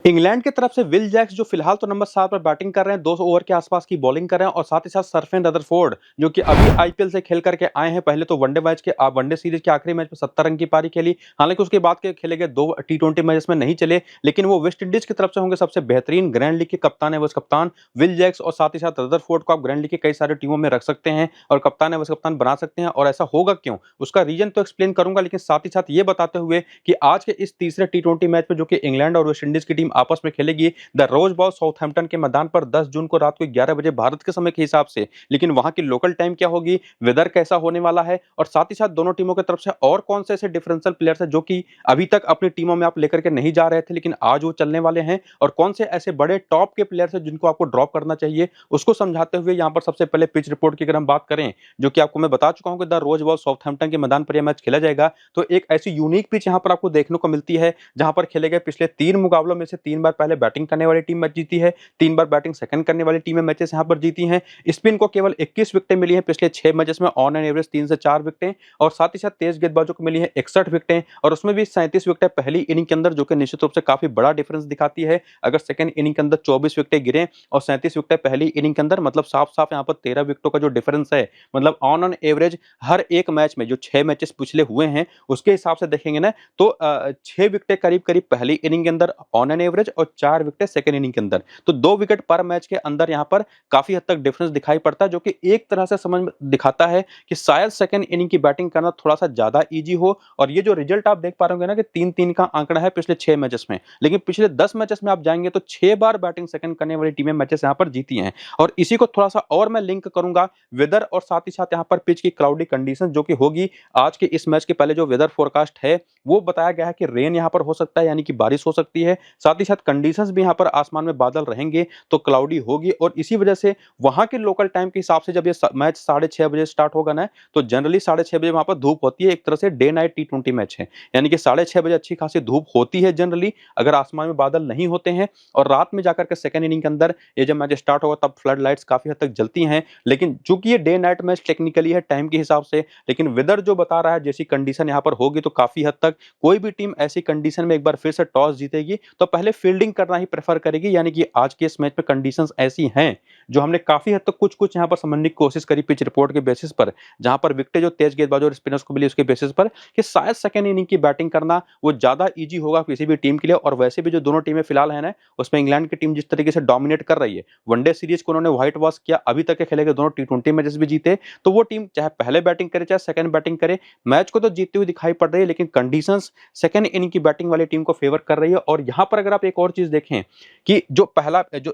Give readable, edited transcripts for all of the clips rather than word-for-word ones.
England की तरफ से विल जैक्स जो फिलहाल तो नंबर 7 पर बैटिंग कर रहे हैं, 200 ओवर के आसपास की बॉलिंग कर रहे हैं और साथ ही साथ सरफेन रदरफोर्ड जो कि अभी आईपीएल से खेल करके आए हैं। पहले तो वनडे सीरीज के आखिरी मैच में 70 रन की पारी खेली। हालांकि उसके बाद के खेले गए 2 टी20 मैचेस में नहीं चले, लेकिन वो वेस्ट इंडीज की तरफ से होंगे सबसे बेहतरीन। ग्रैंड लीग के कप्तान है, वह कप्तान विल जैक्स और साथ ही साथ रदरफोर्ड को आप ग्रैंड लीग की कई सारी टीमों में रख सकते हैं और कप्तान है, वह कप्तान बना सकते हैं। और ऐसा होगा क्यों, उसका रीजन तो एक्सप्लेन करूंगा, लेकिन साथ ही साथ ये बताते हुए कि आज के इस तीसरे टी20 मैच में जो कि इंग्लैंड और वेस्ट इंडीज की टीम आपस में खेलेगी द रोज बॉल साउथहैम्पटन के मैदान पर 10 जून को रात को 11 बजे भारत के समय के हिसाब से। लेकिन वहां की लोकल टाइम क्या होगी, वेदर कैसा होने वाला है और साथ ही साथ दोनों टीमों की तरफ से और कौन से ऐसे डिफरेंशियल प्लेयर्स हैं जो कि अभी तक अपनी टीमों में आप लेकर के नहीं जा रहे थे लेकिन आज वो चलने वाले हैं, और कौन से ऐसे बड़े टॉप के प्लेयर्स हैं जिनको आपको ड्रॉप करना चाहिए, उसको समझाते हुए यहां पर सबसे पहले पिच रिपोर्ट की अगर हम बात करें, जो कि आपको मैं बता चुका हूं कि द रोज बॉल साउथहैम्पटन के मैदान पर यह मैच खेला जाएगा। तो एक ऐसी यूनिक पिच यहां पर आपको देखने को मिलती है जहां पर खेले गए पिछले 3 मुकाबलों में से 3 बार पहले बैटिंग करने वाली टीम मैच जीती है, 3 बार बैटिंग सेकंड करने वाली टीमें मैचेस यहां पर जीती हैं। स्पिन को केवल 21 विकेटें मिली हैं पिछले 6 मैचेस में, ऑन एन एवरेज 3 से 4 विकेटें, और साथ ही साथ तेज गेंदबाजों को मिली है 61 विकेटें, और उसमें भी 37 विकेटें पहली इनिंग के अंदर, जो कि निश्चित रूप से काफी बड़ा डिफरेंस दिखाती है। अगर सेकंड इनिंग के अंदर 24 विकेटें गिरे और 37 विकेटें पहली इनिंग के अंदर, मतलब साफ साफ यहाँ पर 13 विकेटों का जो डिफरेंस है, मतलब ऑन ऑन एवरेज हर एक मैच में जो 6 मैचेस पिछले हुए हैं उसके हिसाब से देखेंगे ना, तो 6 विकेटें करीब करीब पहली इनिंग के अंदर ऑन एन एवरेज और 4 विकेटें सेकंड इनिंग के अंदर, तो 2 विकेट पर मैच के अंदर यहाँ पर काफी हद तक डिफरेंस दिखाई पड़ता है, जो कि एक तरह से समझ में दिखाता है कि शायद सेकंड इनिंग की बैटिंग करना थोड़ा सा ज्यादा इजी हो। और ये जो रिजल्ट आप देख पा रहे होंगे ना कि 3-3 का आंकड़ा है पिछले 6 मैचेस में, लेकिन पिछले 10 मैचेस में आप जाएंगे तो 6 बार बैटिंग सेकंड करने वाली टीमें मैचेस यहाँ पर जीती हैं। और इसी को थोड़ा सा और मैं लिंक करूंगा वेदर और साथ ही साथ यहाँ पर पिच की क्लाउडी कंडीशन जो कि होगी आज के इस मैच के पहले। जो वेदर फोरकास्ट है वो बताया गया है कि रेन यहाँ पर हो सकता है, यानी कि बारिश हो सकती है, साथ ही साथ कंडीशंस भी यहाँ पर आसमान में बादल रहेंगे तो क्लाउडी होगी। और इसी वजह से वहां के लोकल टाइम के हिसाब से जब ये मैच 6:30 बजे स्टार्ट होगा ना, तो जनरली 6:30 बजे वहां पर धूप होती है। एक तरह से डे नाइट टी20 मैच है, यानी कि 6:30 बजे अच्छी खासी धूप होती है जनरली, अगर आसमान में बादल नहीं होते हैं। और रात में जाकर के सेकंड इनिंग के अंदर ये जब मैच स्टार्ट होगा तब फ्लड लाइट्स काफी हद तक जलती हैं। लेकिन चूंकि ये डे नाइट मैच टेक्निकली है टाइम के हिसाब से, लेकिन वेदर जो बता रहा है जैसी कंडीशन यहाँ पर होगी तो काफी हद तक कोई भी टीम ऐसी कंडीशन में एक बार फिर से टॉस जीतेगी तो पहले फील्डिंग करना ही प्रेफर करेगी। यानी कि आज के इस मैच में कंडीशंस ऐसी हैं जो हमने काफी हद तक कुछ कुछ यहाँ पर समझने की कोशिश करी पिच रिपोर्ट के बेसिस पर, जहां पर विकेटें जो तेज गेंदबाजों और स्पिनर्स को मिली उसके बेसिस पर, कि शायद सेकंड इनिंग की बैटिंग करना वो ज्यादा इजी होगा किसी भी टीम के लिए। और वैसे भी जो दोनों टीमें फिलहाल है ना, उसमें इंग्लैंड की टीम जिस तरीके से डोमिनेट कर रही है, वनडे सीरीज को उन्होंने व्हाइट वॉश किया, अभी तक के खेले गए दोनों टी20 मैचेस भी जीते, तो वो टीम चाहे पहले बैटिंग करे चाहे सेकंड बैटिंग करे, मैच को तो जीतती हुई दिखाई पड़ रही है, लेकिन कंडीशंस सेकंड इनिंग की बैटिंग वाली टीम को फेवर कर रही है। और यहां पर अगर आप एक और चीज देखें कि जो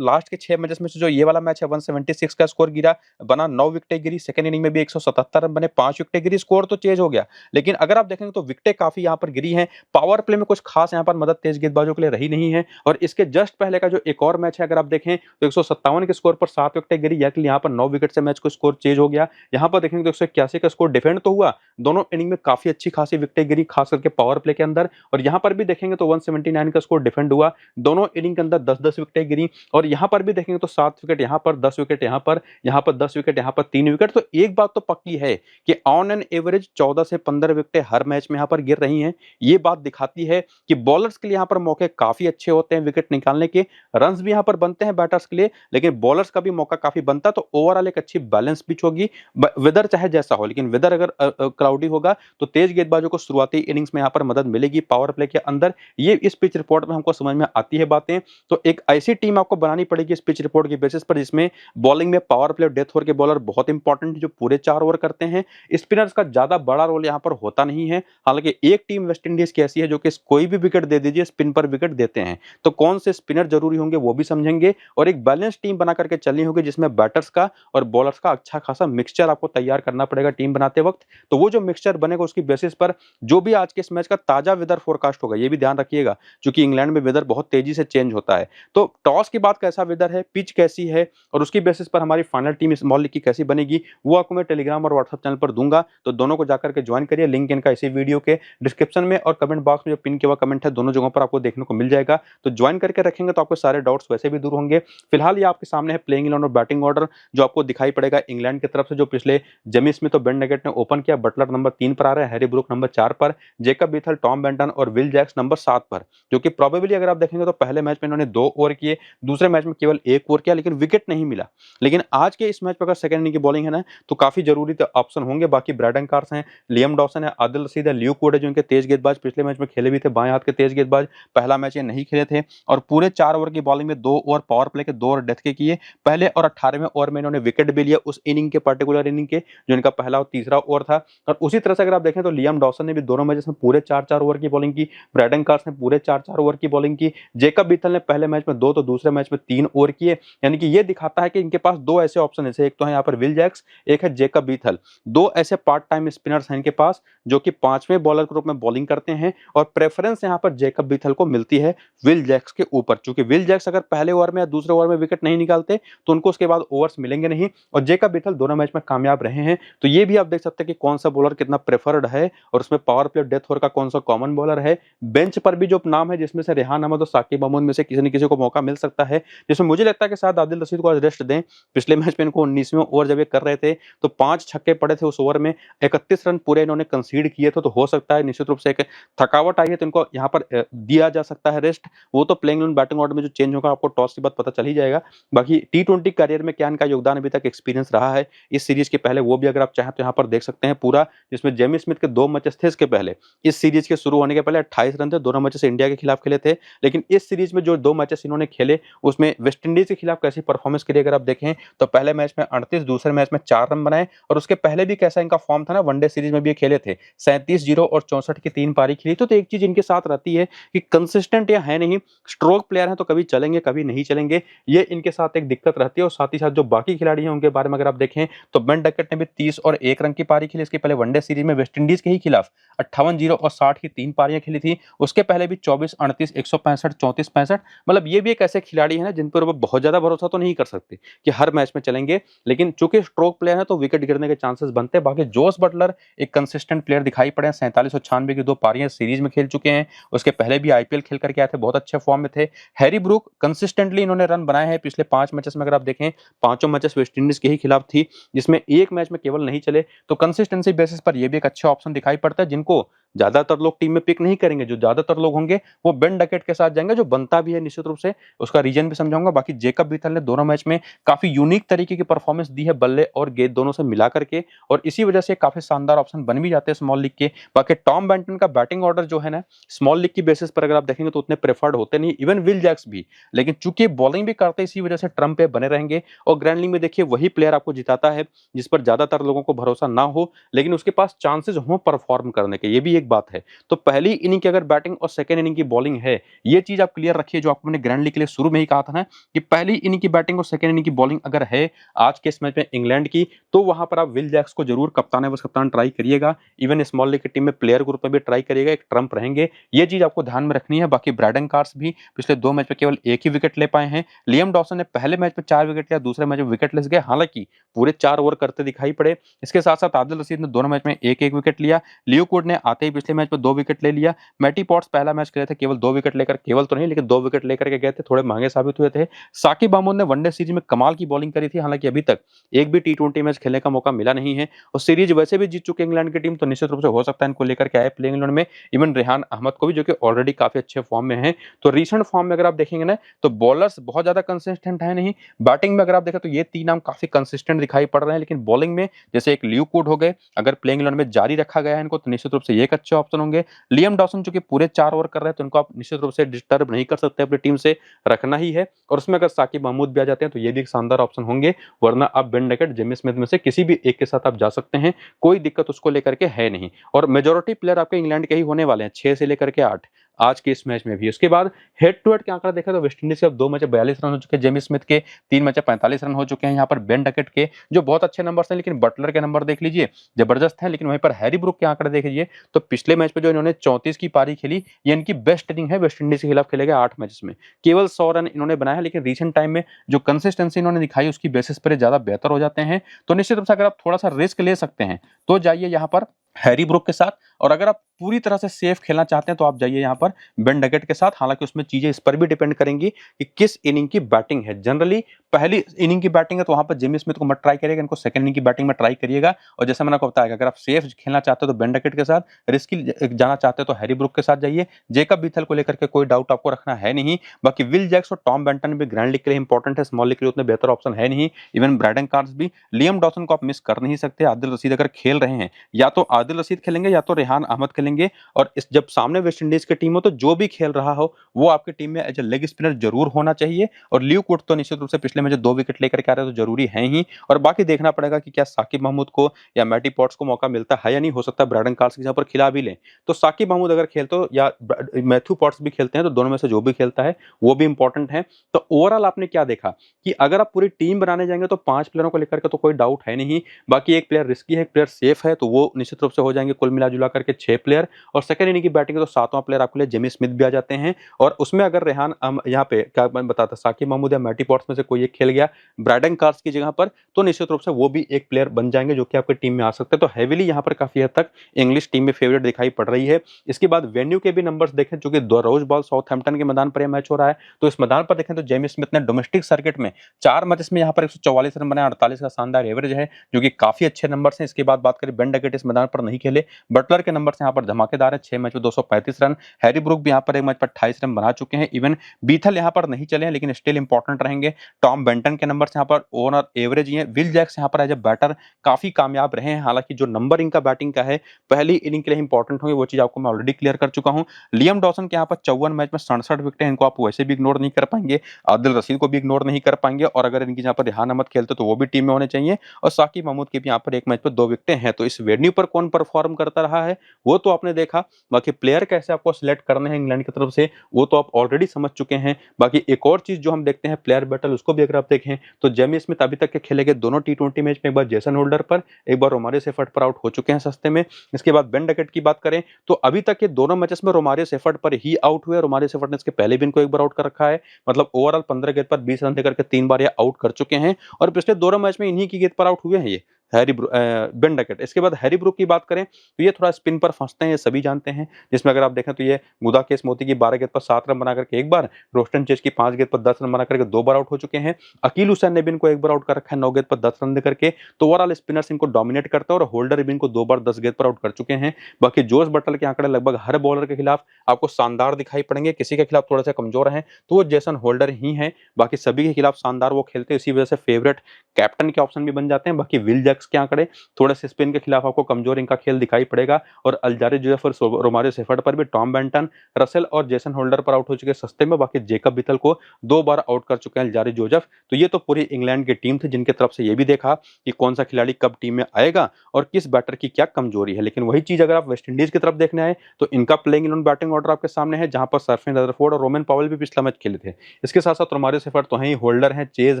लास्ट के 6 मैचेस में से जो ये वाला मैच है 176 का स्कोर गिरा, बना 9 विकेटें गिरी, सेकंड इनिंग में भी 177 रन बने, 5 विकेटें गिरी, स्कोर तो चेंज हो गया, लेकिन अगर आप देखेंगे तो विकेटें काफी यहां पर गिरी हैं। पावर प्ले में कुछ खास यहां पर मदद तेज गेंदबाजों के लिए रही नहीं है। और इसके जस्ट पहले का जो एक और मैच है अगर आप देखें तो 157 के स्कोर पर 7 विकेटें गिरी, यानी यहां पर 9 विकेट से मैच को स्कोर चेंज हो गया। यहां पर देखेंगे तो 181 का स्कोर डिफेंड तो हुआ, दोनों इनिंग में काफी अच्छी खासी विकेटें गिरी खास करके पावर प्ले के अंदर। और यहां पर भी देखेंगे तो 179 का स्कोर डिफेंड हुआ, दोनों इनिंग के अंदर 10-10 विकेटें गिरी। और यहां पर भी देखेंगे तो 7 विकेट यहां पर, 10 विकेट यहां पर, यहां पर 10 विकेट, यहां पर 3 विकेट। तो एक बात तो पक्की है कि ऑन एन एवरेज 14 से 15 विकेटें हर मैच में यहां पर गिर रही हैं। ये बात दिखाती है कि बॉलर्स के लिए यहां पर मौके काफी अच्छे होते हैं विकेट निकालने के, रन्स भी यहां पर बनते हैं बैटर्स के लिए, लेकिन बॉलर्स का भी मौका काफी बनता है। तो ओवरऑल एक अच्छी बैलेंस पिच होगी, वेदर चाहे जैसा हो, लेकिन वेदर अगर क्लाउडी होगा तो तेज गेंदबाजों को शुरुआती इनिंग्स में यहां पर मदद मिलेगी पावर प्ले के अंदर। ये इस पिच रिपोर्ट में हमको समझ में आती है बातें। तो एक ऐसी टीम आपको बनानी पड़ेगी इस पिच रिपोर्ट के बेसिस पर जिसमें बॉलिंग में पावर प्ले डेथ ओवर के बॉलर बहुत इंपॉर्टेंट जो पूरे 4 ओवर करते हैं, स्पिनर्स का ज्यादा बड़ा रोल यहां पर होता नहीं है। हालांकि एक टीम वेस्ट इंडीज की ऐसी है जो कि कोई भी विकेट दे दीजिए स्पिन पर विकेट देते हैं, तो कौन से स्पिनर जरूरी होंगे वो भी समझेंगे। और एक बैलेंस टीम बना करके चलनी होगी जिसमें बैटर्स का और बॉलर्स का अच्छा खासा मिक्सचर आपको तैयार करना पड़ेगा टीम बनाते वक्त। तो वो जो मिक्सचर बनेगा उसकी बेसिस पर जो भी आज के इस मैच का ताजा वेदर फोरकास्ट होगा, ये भी ध्यान रखिएगा क्योंकि इंग्लैंड में वेदर बहुत तेजी से चेंज होता है। तो टॉस के बाद कैसा वेदर है, पिच कैसी है और उसकी बेसिस पर हमारी फाइनल टीम स्मॉल लीग की कैसी बनेगी, वो आपको मैं टेलीग्राम और व्हाट्सएप चैनल पर दूंगा। तो दोनों को जाकर के ज्वाइन करिए, लिंक इनका इसी वीडियो के डिस्क्रिप्शन में और कमेंट बॉक्स में जो पिन किया हुआ कमेंट है दोनों जगहों पर आपको देखने को मिल जाएगा। तो ज्वाइन करके रखेंगे तो आपको सारे डाउट्स वैसे भी दूर होंगे। फिलहाल ये आपके सामने है प्लेइंग 11 और बैटिंग ऑर्डर जो आपको दिखाई पड़ेगा इंग्लैंड की तरफ से, जो पिछले जेमी स्मिथ और बेन नेगेट ने ओपन किया। बटलर नंबर 3 पर आ रहा है, हैरी ब्रूक नंबर 4 पर, जेक जेकब बीथल, टॉम बेंटन और विल जैक्स नंबर 7 पर, जो कि प्रोबेबली अगर आप देखेंगे तो पहले मैच में इन्होंने 2 ओवर किए, दूसरे मैच में केवल 1 ओवर किया, लेकिन विकेट नहीं मिला। लेकिन आज के इस मैच पर अगर सेकंड इनिंग की बॉलिंग है ना, तो काफी जरूरी ऑप्शन होंगे। बाकी ब्रैडन कार्स हैं, लियम डॉसन है, आदिल रशीद है, ल्यूक वुड है, जो इनके तेज गेंदबाज पिछले मैच में खेले भी थे, बाएं हाथ के तेज गेंदबाज। पहला मैच ये नहीं खेले थे और पूरे 4 ओवर की बॉलिंग में 2 ओवर पावर प्ले के, 2 ओवर डेथ के किए। पहले और 18वें ओवर में इन्होंने विकेट भी लिया उस इनिंग के, पर्टिकुलर इनिंग के, जो इनका पहला और तीसरा ओवर था। और उसी तरह से अगर आप देखें तो लियम डॉसन ने भी दोनों मैचेस में पूरे 4-4 ओवर की बॉलिंग की, ब्रैडन कार्स ने पूरे 4-4 ओवर की बॉलिंग की, जेकब बीथल ने पहले मैच में 2 तो दूसरे मैच में 3 ओवर किए। यानी कि ये दिखाता है कि इनके पास 2 ऐसे ऑप्शन है, एक तो है यहाँ पर विल जैक्स, एक है जेकब बीथल। 2 ऐसे पार्ट टाइम स्पिनर्स हैं इनके पास, जो कि 5वें बॉलर के रूप में बॉलिंग करते हैं, और प्रेफरेंस यहाँ पर जेकब बीथल को मिलती है विल जैक्स के ऊपर। चूंकि विल जैक्स अगर पहले ओवर में या दूसरे ओवर में विकेट नहीं निकालते तो उनको उसके बाद ओवर्स मिलेंगे नहीं, और जेकब बीथल दोनों मैच में कामयाब रहे हैं। तो ये भी आप देख सकते हैं कि कौन सा बॉलर कितना प्रेफर्ड है, और उसमें पावर प्ले डेथ ओवर का कौन सा कॉमन बॉलर है। बेंच पर भी जो नाम है, जिसमें से रेहान अहमद और साकिब महमूद में से किसी न किसी को मौका मिल सकता है, जिसमें मुझे लगता है कि शायद आदिल रशीद को आज रेस्ट दें। पिछले मैच में इनको 19वें ओवर जब ये कर रहे थे तो 5 छक्के पड़े थे उस ओवर में, 31 रन पूरे इन्होंने कंसीड किए थे। तो हो सकता है निश्चित रूप से एक थकावट आई है, तो इनको यहाँ पर दिया जा सकता है रेस्ट। वो तो प्लेइंग इलेवन बैटिंग ऑर्डर में जो चेंज होगा आपको टॉस के बाद पता चल ही जाएगा। बाकी T20 करियर में क्या इनका योगदान अभी तक एक्सपीरियंस रहा है इस सीरीज के पहले, वो भी अगर आप चाहें तो यहाँ पर देख सकते हैं पूरा, जिसमें जेमी स्मिथ के 2 मैचेस थे इसके पहले। इस सीरीज के शुरू होने के पहले 28 रन थे, दोनों मैचेस इंडिया के खिलाफ खेले थे। लेकिन इस सीरीज में जो 2 मैचेस इन्होंने खेले उसमें वेस्ट इंडीज के खिलाफ कैसी परफॉर्मेंस करी अगर आप देखें तो पहले मैच में 38, दूसरे मैच में 4 रन बनाए, और उसके पहले भी कैसा इनका फॉर्म था ना, वनडे सीरीज में भी ये खेले थे, 37-0 और 64 की 3 पारी खेली। तो एक चीज इनके साथ रहती है कि कंसिस्टेंट या है नहीं, स्ट्रोक प्लेयर है तो कभी चलेंगे कभी नहीं चलेंगे, ये इनके साथ एक दिक्कत रहती है। और साथ ही साथ जो बाकी खिलाड़ी हैं उनके बारे में अगर आप देखें तो बेन डकैट ने भी 30 और 1 रन की पारी खेली। इसके पहले वनडे सीरीज में वेस्ट इंडीज के ही खिलाफ 58-0 और 60 की 3 पारियां खेली थी। उसके पहले भी 24, 38, 165, 34, 65। मतलब ये भी एक ऐसे खिलाड़ी है ना जिन पर वो बहुत ज्यादा भरोसा तो नहीं कर सकते कि हर मैच में चलेंगे, लेकिन चूंकि स्ट्रोक प्लेयर है तो विकेट गिरने के चांसेस बनते हैं। बाकी जोस बटलर एक कंसिस्टेंट प्लेयर दिखाई पड़े हैं, 47 और 96 की 2 पारियां सीरीज में खेल चुके हैं। उसके पहले भी आईपीएल खेल करके आए थे, बहुत अच्छे फॉर्म में थे। हैरी ब्रूक कंसिस्टेंटली इन्होंने रन बनाए हैं पिछले 5 मैचेस में, अगर आप देखें 5 मैचेस वेस्ट इंडीज के ही खिलाफ थी, जिसमें एक मैच में केवल नहीं चले। तो कंसिस्टेंसी बेसिस पर यह भी एक अच्छा ऑप्शन दिखाई पड़ता है, जिनको ज्यादातर लोग टीम में पिक नहीं करेंगे। जो ज्यादातर लोग होंगे वो बेन डकैट के साथ जाएंगे, जो बनता भी है निश्चित रूप से, उसका रीजन भी समझाऊंगा। बाकी जेकब बीथल ने दोनों मैच में काफी यूनिक तरीके की परफॉर्मेंस दी है, बल्ले और गेंद दोनों से मिला करके, और इसी वजह से काफी शानदार ऑप्शन बन भी जाते हैं स्मॉल लीग के। बाकी टॉम बेंटन का बैटिंग ऑर्डर जो है ना, स्मॉल लीग की बेसिस पर अगर आप देखेंगे तो उतने प्रेफर्ड होते नहीं, इवन विल जैक्स भी। लेकिन चूंकि बॉलिंग भी करते इसी वजह से ट्रम्प पे बने रहेंगे, और ग्रैंड लीग में देखिए वही प्लेयर आपको जिताता है जिस पर ज्यादातर लोगों को भरोसा ना हो, लेकिन उसके पास चांसेस हो परफॉर्म करने के, ये भी एक बात है। तो पहली इनिंग की अगर बैटिंग और सेकंड इनिंग की बॉलिंग है, ये चीज आप क्लियर रखिए, जो आपको मैंने ग्रैंड लीग के लिए शुरू में ही कहा था ना, कि पहली इनिंग की बैटिंग और सेकंड इनिंग की बॉलिंग अगर है आज के इस मैच में इंग्लैंड की, तो वहां पर आप विल जैक्स को जरूर कप्तान है बस कप्तान ट्राई करिएगा। इवन स्मॉल लीग की टीम में प्लेयर ग्रुप में भी ट्राई करिएगा, एक ट्रम्प रहेंगे, ये चीज आपको ध्यान में रखनी है। बाकी ब्रैडन कार्स भी पिछले 2 मैच में केवल 1 ही विकेट ले पाए हैं। लियम डॉसन ने पहले मैच में 4 विकेट लिया, दूसरे मैच में विकेट लेस गए, हालांकि पूरे 4 ओवर करते दिखाई पड़े। इसके साथ साथ आदिल रशीद ने दोनों मैच में 1-1 विकेट लिया। ल्यूक वुड ने आते ही पिछले मैच में 2 विकेट ले लिया। मैटी पॉट्स पहला मैच खेले थे, केवल 2 विकेट लेकर, केवल तो नहीं लेकिन 2 विकेट लेकर के गए थे, थोड़े महंगे साबित हुए थे। साकिब महमूद ने वनडे सीरीज में कमाल की बॉलिंग करी थी, हालांकि अभी तक एक भी T20 मैच खेलने का मौका मिला नहीं है, और सीरीज वैसे भी जीत चुके इंग्लैंड की टीम, तो निश्चित रूप से हो सकता है इनको लेकर के आए प्लेइंग इलेवन में इवन रेहान अहमद को भी, जो कि ऑलरेडी काफी अच्छे फॉर्म में है। तो रीसेंट फॉर्म में अगर आप देखेंगे ना, तो बॉलर्स बहुत ज्यादा कंसिस्टेंट है नहीं। बैटिंग में अगर आप देखें तो ये 3 नाम काफी कंसिस्टेंट दिखाई पड़ रहे हैं, लेकिन बॉलिंग में जैसे एक ल्यूक वुड हो गए, अगर प्लेइंग इलेवन में जारी रखा गया है इनको, तो निश्चित रूप से ये एक अच्छे ऑप्शन होंगे। लियम डॉसन जो कि पूरे 4 ओवर कर रहे हैं, तो इनको आप निश्चित रूप से डिस्टर्ब नहीं कर सकते, अपनी टीम से रखना ही है। और उसमें अगर साकिब महमूद भी आ जाते हैं तो ये भी एक शानदार ऑप्शन होंगे, वरना आप बेन डकैट, जेमी स्मिथ में से किसी भी एक के साथ आप जा सकते हैं, कोई दिक्कत उसको लेकर के है नहीं। और मेजॉरिटी प्लेयर आपके इंग्लैंड के ही होने वाले हैं, 6 से लेकर के 8 आज के इस मैच में भी। उसके बाद हेड टू हेड के आंकड़ा देखा तो वेस्ट इंडीज के अब 2 मैच 42 रन हो चुके हैं, जेमी स्मिथ के 3 मैच 45 रन हो चुके हैं। यहाँ पर बेन डकैट के जो बहुत अच्छे नंबर हैं, लेकिन बटलर के नंबर देख लीजिए जबरदस्त है। लेकिन वहीं पर हैरी ब्रूक के आंकड़े देख लीजिए तो पिछले मैच में जो इन्होंने 34 की पारी खेली, ये इनकी बेस्ट इनिंग है वेस्ट इंडीज के खिलाफ खेले गए 8 मैचेस में, केवल 100 रन इन्होंने बनाया। लेकिन रिसेंट टाइम में जो कंसिस्टेंसी इन्होंने दिखाई उसकी बेसिस पर ज्यादा बेहतर हो जाते हैं। तो निश्चित रूप से अगर आप थोड़ा सा रिस्क ले सकते हैं तो जाइए यहाँ पर हैरी ब्रूक के साथ, और अगर आप पूरी तरह से सेफ खेलना चाहते हैं तो आप जाइए यहाँ पर बेन डकेट के साथ। हालांकि उसमें चीजें इस पर भी डिपेंड करेंगी कि किस इनिंग की बैटिंग है। जनरली पहली इनिंग की बैटिंग है तो वहां पर जेमी स्मिथ को मत ट्राई करिएगा, इनको सेकंड इनिंग की बैटिंग में ट्राई करिएगा। और जैसे मैंने आपको बताया, अगर आप सेफ खेलना चाहते हो तो बेन डकेट के साथ, रिस्की जाना चाहते हो तो हैरी ब्रूक के साथ जाइए। जेकब बीथल को लेकर के कोई डाउट आपको रखना है नहीं। बाकी विल जैक्स और टॉम बेंटन भी ग्रैंड लीग के लिए इंपॉर्टेंट है, स्मॉल लीग के लिए उतने बेहतर ऑप्शन है नहीं। इवन ब्रैडन कार्स भी, लियम डॉसन को आप मिस कर नहीं सकते। आदिल रशीद अगर खेल रहे हैं, या तो आदिल रशीद खेलेंगे या तो रेहान अहमद खेलेंगे। और इस जब सामने वेस्ट इंडीज की टीम हो तो जो भी खेल रहा हो वो आपकी टीम में एज ए लेग स्पिनर जरूर होना चाहिए। और ल्यू कुड तो निश्चित रूप से पिछले मैच 2 विकेट लेकर के आ रहे हैं तो जरूरी है ही। और बाकी देखना पड़ेगा कि क्या साकिब महमूद को या मैटी पॉट्स को मौका मिलता है या नहीं। हो सकता है ब्रैडन कार्स की जगह पर खिला भी लें। तो साकिब महमूद अगर खेलते हो या मैथ्यू पॉट्स भी खेलते हैं तो दोनों में से जो भी खेलता है वो भी इंपॉर्टेंट है। तो ओवरऑल आपने क्या देखा कि अगर आप पूरी टीम बनाने जाएंगे तो 5 प्लेयरों को लेकर के तो कोई डाउट है नहीं। बाकी एक प्लेयर रिस्की है, एक प्लेयर सेफ है, तो वो निश्चित रूप से हो जाएंगे कुल मिला जुला करके 6 प्लेयर। और सेकंड इनिंग की बैटिंग है तो 7वां प्लेयर आपके लिए जेमी स्मिथ भी आ जाते हैं। और उसमें अगर रेहान यहाँ पे क्या मैं बताता, साकिब महमूद या मैटी पॉट्स में से कोई एक खेल गया ब्रैडन कार्स की जगह पर, तो निश्चित रूप से वो भी एक प्लेयर बन जाएंगे जो कि आपकी टीम में आ सकते हैं। तो हेवीली यहाँ पर काफी हद तक इंग्लिश टीम में फेवरेट दिखाई पड़ रही है। इसके बाद वेन्यू के भी नंबर्स देखें, चूंकि रोज बॉल साउथहैम्पटन के मैदान पर यह मैच हो रहा है, तो इस मैदान पर देखें तो जेमी स्मिथ ने डोमेस्टिक सर्किट में 4 मैचेस में यहाँ पर 144 रन बनाए, 48 का शानदार एवरेज है, जो कि काफी अच्छे नंबर्स हैं। इसके बाद बात करें, बेन डकेट इस मैदान पर नहीं खेले, बटलर के नंबर्स यहाँ पर धमाकेदार है, 6 मैच में 235 रन। हैरी ब्रूक भी यहाँ पर एक मैच पर 28 रन बना चुके हैं। इवन बीथल यहाँ पर नहीं चले हैं लेकिन स्टिल इंपॉर्टेंट रहेंगे। टॉम बेंटन के नंबर्स यहाँ पर ओवर एवरेज ही है। विल जैक्स यहाँ पर एज ए बैटर काफी कामयाब रहे हैं। हालांकि जो नंबर इनका बैटिंग का है पहली इनिंग के लिए इंपॉर्टेंट होंगे, वो चीज आपको मैं ऑलरेडी क्लियर कर चुका हूँ। लियम डॉसन के यहाँ पर 54 मैच में 67 विकेट, इनको आप वैसे भी इग्नोर नहीं कर पाएंगे। आदिल रशीद को भी इग्नोर नहीं कर पाएंगे। और अगर इनकी यहाँ पर रेहान अहमद खेलते तो वो भी टीम में होने चाहिए। और साकिब महमूद के भी यहाँ पर एक मैच पर 2 विकेटें हैं। तो इस वेन्यू पर कौन परफॉर्म करता रहा है वो तो आपने देखा। बाकी प्लेयर कैसे आपको सिलेक्ट करने हैं इंग्लैंड की तरफ से वो तो आप ऑलरेडी समझ चुके हैं। बाकी एक और चीज जो हम देखते हैं प्लेयर बैटल, उसको भी अगर आप देखें तो जेमी स्मिथ अभी तक के खेले गए दोनों टी20 मैच में एक बार जेसन होल्डर पर, एक बार रोमारियो सेफर्ट पर आउट हो चुके हैं सस्ते में। इसके बाद बेन डकेट की बात करें तो अभी तक ये दोनों मैचेस में रोमारियो सेफर्ट पर ही आउट हुए। रोमारियो सेफर्ट ने इसके पहले भी इनको एक बार आउट कर रखा है। मतलब ओवरऑल 15 गेंद पर 20 रन देकर के 3 बार ये आउट कर चुके हैं। और पिछले दोनों मैच में इन्हीं की गेंद पर आउट हुए हैं ये बेन डकेट। इसके बाद हैरी ब्रूक की बात करें तो ये थोड़ा स्पिन पर फंसते हैं, ये सभी जानते हैं। जिसमें अगर आप देखें तो ये गुदाकेश मोती की 12 गेंद पर 7 रन बना करके एक बार, रोस्टन चेज की 5 गेंद पर 10 रन बना करके 2 बार आउट हो चुके हैं। अकील हुसैन ने भी इनको एक बार आउट कर रखा है 9 गेंद पर 10 रन देकर के। तो ओवरऑल स्पिनर्स इनको डोमिनेट करते हैं और होल्डर भी इनको 2 बार 10 गेंद पर आउट कर चुके हैं। बाकी जोश बटलर के आंकड़े लगभग हर बॉलर के खिलाफ आपको शानदार दिखाई पड़ेंगे। किसी के खिलाफ थोड़ा सा कमजोर है तो वो जेसन होल्डर ही है। बाकी सभी के खिलाफ शानदार वो खेलते हैं, इसी वजह से फेवरेट कैप्टन के ऑप्शन भी बन जाते हैं। बाकी विल जैक्स के आंकड़े थोड़े से स्पिन के खिलाफ आपको कमजोर इनका खेल दिखाई पड़ेगा। और अल्जारी जोसेफ और रोमारियो सेफर्ट पर भी टॉम बेंटन, रसेल और जेसन होल्डर पर आउट हो चुके सस्ते में। बाकी जेकब बीथल को 2 बार आउट कर चुके हैं अल्जारी जोसेफ। तो ये तो पूरी इंग्लैंड की टीम थी जिनके तरफ से ये भी देखा कि कौन सा खिलाड़ी कब टीम में आएगा और किस बैटर की क्या कमजोरी है। लेकिन वही चीज अगर आप वेस्ट इंडीज की तरफ देखने आए तो इनका प्लेइंग इलेवन बैटिंग ऑर्डर आपके सामने है, जहां पर सरफेन रदरफोर्ड और रोमन पावेल भी पिछला मैच खेले थे। इसके साथ साथ रोमारियो सेफर्ट तो हैं, होल्डर हैं, चेज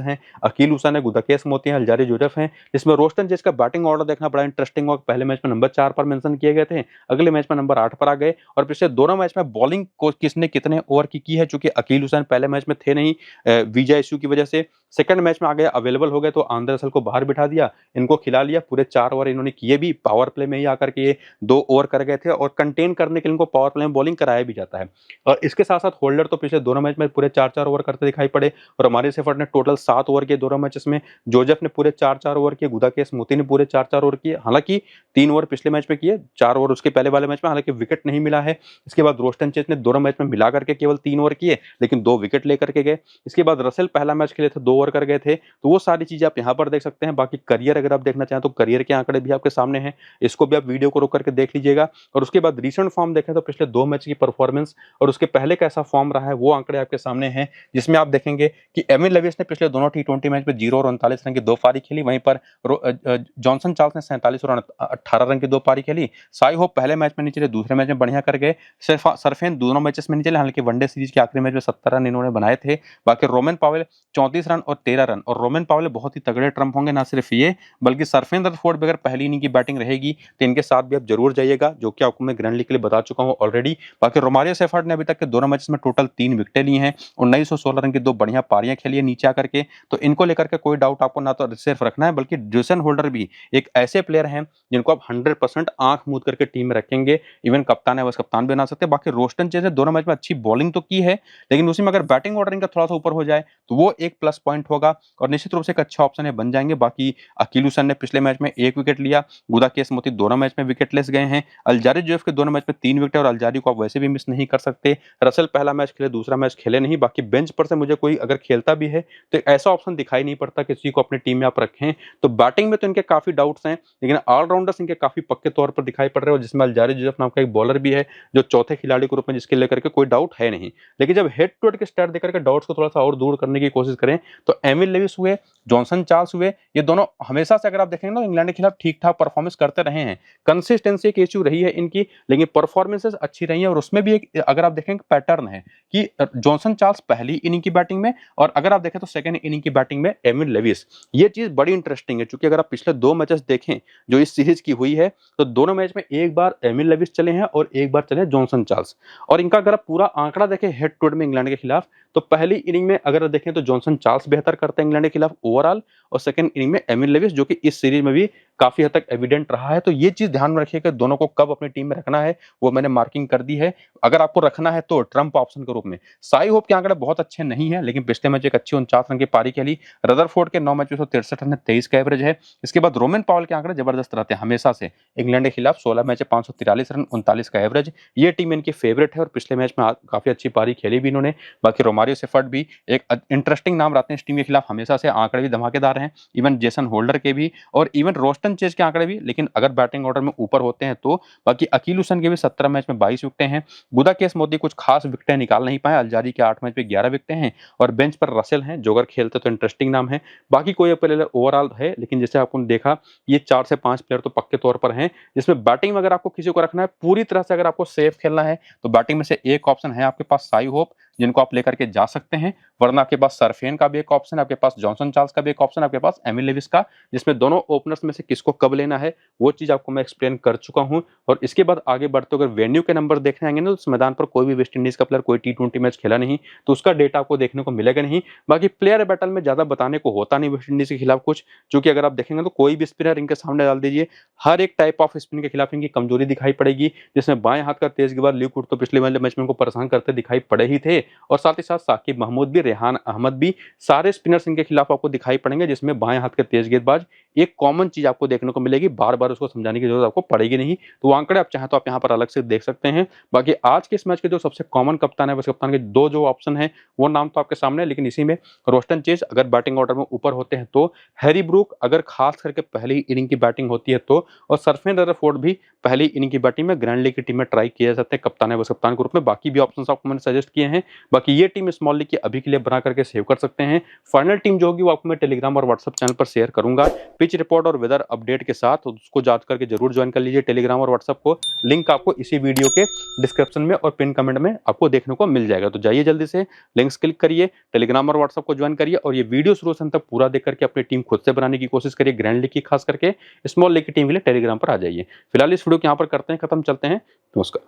हैं, अकील हुसैन है, गुदाकेश मोती हैं, अल्जारी जोसेफ हैं। जिसमें रोस्टन चेज का बैटिंग ऑर्डर देखना बड़ा इंटरेस्टिंग हुआ। पहले मैच में नंबर 4 पर मेंशन किए गए थे, अगले मैच में नंबर 8 पर आ गए। और पिछले दोनों मैच में बॉलिंग को किसने कितने ओवर की है, चूंकि अकील हुसैन पहले मैच में थे नहीं वीजा इश्यू की वजह से, सेकंड मैच में आ गए, अवेलेबल हो गए तो आंद्रे रसेल को बाहर बिठा दिया, इनको खिला लिया। पूरे 4 ओवर इन्होंने किए भी, पावर प्ले में ही आकर के ये 2 ओवर कर गए थे। और कंटेन करने के लिए इनको पावर प्ले में बॉलिंग कराया भी जाता है। और इसके साथ साथ होल्डर तो पिछले दोनों मैच में पूरे 4-4 ओवर करते दिखाई पड़े। और हमारे सेफर्ट ने टोटल 7 ओवर किए दोनों मैचेस में, जोसेफ ने पूरे 4-4 ओवर किए, गुदाकेश मोती ने पूरे 4-4 ओवर किए। हालांकि 3 ओवर पिछले मैच में किए, 4 ओवर उसके पहले वाले मैच में, हालांकि विकेट नहीं मिला है। इसके बाद रोस्टन चेज ने दोनों मैच में मिला करके केवल 3 ओवर किए लेकिन 2 विकेट लेकर के गए। इसके बाद रसेल पहला मैच खेले थे 2 ओवर कर गए थे। तो वो सारी चीजें आप यहाँ पर देख सकते हैं। बाकी करियर अगर आप देखना चाहें तो करियर के आंकड़े भी आपके सामने हैं, इसको भी आप वीडियो को रोक करके देख लीजिएगा। और उसके बाद रीसेंट फॉर्म देखें तो पिछले 2 मैच की परफॉर्मेंस और उसके पहले कैसा फॉर्म रहा है वो आंकड़े आपके सामने हैं। जिसमें आप देखेंगे कि एमिन लेविस ने पिछले दोनों टी20 मैच में 0 और 39 रन की 2 पारी खेली। वहीं पर जॉनसन चार्ल्स ने 47 और 18 रन की 2 पारी खेली। साई होप पहले मैच में नहीं चले, दूसरे मैच में बढ़िया कर गए। सरफेन दोनों मैचेस में नहीं चले, हालांकि वनडे सीरीज के आखिरी मैच में 70 रन इन्होंने बनाए थे। बाकी रोमन पावेल 34 रन और 13 रन, और रोमेन पावले बहुत ही तगड़े ट्रम्प होंगे। ना सिर्फ ये, बल्कि सरफेन रदरफोर्ड भी अगर पहली इनिंग की बैटिंग रहेगी तो इनके साथ भी आप जरूर जाइएगा, जो कि आपको मैं ग्रैंड लीग के लिए बता चुका हूं ऑलरेडी। बाकी रोमारियो सेफर्ड ने अभी तक के दोनों मैचेस में टोटल 3 विकेटें ली हैं, 1916 रन की 2 बढ़िया पारियां खेली है नीचे आकर के। तो इनको लेकर के कोई डाउट आपको ना तो सिर्फ रखना है, बल्कि जेसन होल्डर भी एक ऐसे प्लेयर हैं जिनको आप 100% आंख मूंद करके टीम में रखेंगे। इवन कप्तान है, बस कप्तान भी बना सकते हैं। बाकी रोस्टन चेज दोनों मैच में अच्छी बॉलिंग तो की है, लेकिन उसी में अगर बैटिंग ऑर्डर इनका थोड़ा सा ऊपर हो जाए तो वो एक प्लस पॉइंट होगा और निश्चित रूप से एक अच्छा ऑप्शन है, बन जाएंगे। बाकी अकीलुसन ने पिछले मैच में 1 विकेट लिया, गुदाकेस मोती दोनों मैच में विकेटलेस गए हैं। अल्जारी जोएफ के दोनों मैच में 3 विकेट, और अल्जारी को आप वैसे भी मिस नहीं कर सकते। रसल पहला मैच खेले, दूसरा मैच खेले नहीं। बाकी बेंच पर से मुझे कोई अगर खेलता भी है तो ऐसा ऑप्शन दिखाई नहीं पड़ता किसी को अपनी टीम में आप रखें। तो बैटिंग में तो इनके काफी डाउट्स हैं, लेकिन ऑलराउंडर्स इनके काफी पक्के तौर पर दिखाई पड़ रहे हो, जिसमें अल्जारी जोएफ नाम का एक बॉलर भी है जो चौथे खिलाड़ी के रूप में, जिसके लेकर के कोई डाउट है नहीं। लेकिन जब हेड टू हेड के स्टार्ट देकर के डाउट्स को थोड़ा सा और दूर करने की कोशिश करें तो एमिल लेविस हुए, जॉनसन चार्ल्स हुए, ये दोनों हमेशा से अगर आप देखेंगे ना इंग्लैंड के खिलाफ ठीक ठाक परफॉर्मेंस करते रहे हैं। कंसिस्टेंसी एक इश्यू रही है इनकी, लेकिन परफॉर्मेंसेस अच्छी रही है। और उसमें भी एक अगर आप देखेंगे पैटर्न है कि जॉनसन चार्ल्स पहली इनिंग की बैटिंग में, और अगर आप देखें तो सेकंड इनिंग की बैटिंग में एमिल लेविस। ये चीज बड़ी इंटरेस्टिंग है, क्योंकि अगर आप पिछले 2 मैचेस देखें जो इस सीरीज की हुई है, तो दोनों मैच में एक बार एमिल लेविस चले हैं और एक बार चले जॉनसन चार्ल्स। और इनका अगर आप पूरा आंकड़ा देखें हेड टू हेड में इंग्लैंड के खिलाफ, तो पहली इनिंग में अगर देखें तो जॉनसन चार्ल्स बेहतर करते हैं इंग्लैंड के खिलाफ ओवरऑल, और सेकंड इनिंग में एमिल लेविस, जो कि इस सीरीज में भी काफी हद तक एविडेंट रहा है। तो ये चीज ध्यान में रखिए कि दोनों को कब अपनी टीम में रखना है, वो मैंने मार्किंग कर दी है। अगर आपको रखना है तो ट्रम्प ऑप्शन के रूप में। साई होप के आंकड़े बहुत अच्छे नहीं है, लेकिन पिछले मैच एक अच्छी 49 रन की पारी खेली। रदरफोर्ड के 9 मैच में 163 रन है, 23 का एवरेज है। इसके बाद रोमेन पावल के आंकड़े जबरदस्त रहते हैं हमेशा से। इंग्लैंड के खिलाफ 16 मैच 543 रन, 39 का एवरेज। ये टीम इनकी फेवरेट है और पिछले मैच में काफी अच्छी पारी खेली भी इन्होंने। बाकी रोमारियो सेफर्ड भी एक इंटरेस्टिंग नाम रहते हैं इस टीम के खिलाफ, हमेशा से आंकड़े भी धमाकेदार हैं। इवन जेसन होल्डर के भी, और इवन रोस्टन चेज के आंकड़े भी, लेकिन अगर बैटिंग ऑर्डर में ऊपर होते हैं तो। बाकी अकीलुसन के भी 17 मैच में 22 विकेटें हैं। गुदाकेस मोदी कुछ खास विकेटें निकाल नहीं पाए। अल्जारी के 8 मैच में 11 विकेटें हैं, और बेंच पर रसेल हैं जो अगर खेलते तो इंटरेस्टिंग नाम है। बाकी कोई प्लेयर ओवरऑल है, लेकिन जैसे आपने देखा ये 4 से 5 प्लेयर तो पक्के तौर पर हैं, जिसमें बैटिंग में अगर आपको किसी को रखना है पूरी तरह से, अगर आपको सेफ खेलना है, तो बैटिंग में से एक ऑप्शन है आपके पास साई होप, जिनको आप लेकर के जा सकते हैं। वरना आपके पास सरफेन का भी एक ऑप्शन, आपके पास जॉनसन चार्ल्स का भी एक ऑप्शन, आपके पास एमिल लेविस का, जिसमें दोनों ओपनर्स में से किसको कब लेना है वो चीज आपको मैं एक्सप्लेन कर चुका हूं। और इसके बाद आगे बढ़ते अगर वेन्यू के नंबर देखने आएंगे ना, तो इस मैदान पर कोई भी वेस्ट इंडीज का प्लेयर कोई T20 मैच खेला नहीं, तो उसका डेटा आपको देखने को मिलेगा नहीं। बाकी प्लेयर बैटल में ज्यादा बताने को होता नहीं वेस्ट इंडीज के खिलाफ कुछ, क्योंकि अगर आप देखेंगे तो कोई भी स्पिनर इनके सामने डाल दीजिए, हर एक टाइप ऑफ स्पिन के खिलाफ इनकी कमजोरी दिखाई पड़ेगी। जिसमें बाएं हाथ का तेज गेंदबाज ल्यूक वुड तो पिछले मैच में इनको परेशान करते दिखाई पड़े ही थे, और साथ ही साथ साकिब महमूद भी, रेहान अहमद भी, सारे स्पिनर्स इनके खिलाफ आपको दिखाई पड़ेंगे, जिसमें बाएं हाथ के तेज गेंदबाज एक कॉमन चीज आपको देखने को मिलेगी, बार बार उसको समझाने की जरूरत आपको पड़ेगी नहीं। तो आंकड़े आप चाहें तो आप यहाँ पर अलग से देख सकते हैं। बाकी आज के इस मैच के जो सबसे कॉमन कप्तान है, बस कप्तान के 2 जो ऑप्शन है वो नाम तो आपके सामने है, लेकिन इसी में रोस्टन चेज अगर बैटिंग ऑर्डर में ऊपर होते हैं तो, हैरी ब्रूक अगर खास करके पहली इनिंग की बैटिंग होती है तो, और सरफेन रदरफोर्ड भी पहली इनिंग की बैटिंग में ग्रैंड लीग की टीम में ट्राई किया जा सकते हैं कप्तान है बस कप्तान के रूप में। बाकी भी ऑप्शन आपको मैंने सजेस्ट किए हैं। बाकी ये टीम स्मॉल लीग की अभी के लिए बना करके सेव कर सकते हैं। फाइनल टीम जो होगी वो आपको मैं टेलीग्राम और व्हाट्सएप चैनल पर शेयर करूंगा पिच रिपोर्ट और वेदर अपडेट के साथ, उसको जांच करके जरूर ज्वाइन कर लीजिए टेलीग्राम और व्हाट्सएप को। लिंक आपको इसी वीडियो के डिस्क्रिप्शन में और पिन कमेंट में आपको देखने को मिल जाएगा। तो जाइए जल्दी से लिंक्स क्लिक करिए, टेलीग्राम और व्हाट्सएप को ज्वाइन करिए, और ये वीडियो शुरू से अंत तक पूरा देख करके अपनी टीम खुद से बनाने की कोशिश करिए। ग्रैंड लीग की खास करके स्मॉल लीग की टीम के लिए टेलीग्राम पर आ जाइए। फिलहाल इस वीडियो को यहाँ पर करते हैं खत्म, चलते हैं, नमस्कार।